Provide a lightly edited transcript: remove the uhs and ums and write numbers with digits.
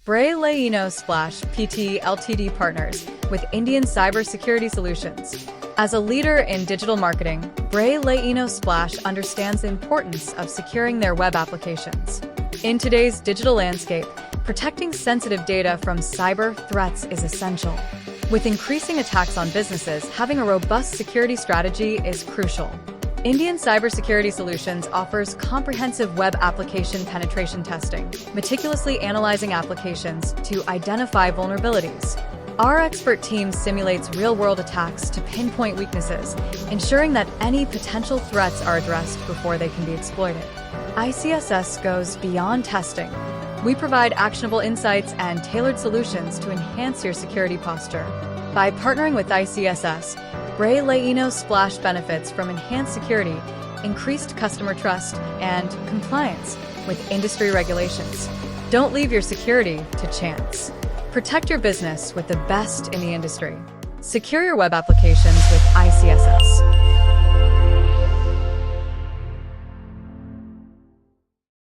Bray Leino PT Ltd partners with Indian Cybersecurity Solutions. As a leader in digital marketing, Bray Leino understands the importance of securing their web applications. In today's digital landscape, protecting sensitive data from cyber threats is essential. With increasing attacks on businesses, having a robust security strategy is crucial. Indian Cybersecurity Solutions offers comprehensive web application penetration testing, meticulously analyzing applications to identify vulnerabilities. Our expert team simulates real-world attacks to pinpoint weaknesses, ensuring that any potential threats are addressed before they can be exploited. ICSS goes beyond testing. We provide actionable insights and tailored solutions to enhance your security posture. By partnering with ICSS, Bray Leino benefits from enhanced security, increased customer trust, and compliance with industry regulations. Don't leave your security to chance. Protect your business with the best in the industry. Secure your web applications with ICSS.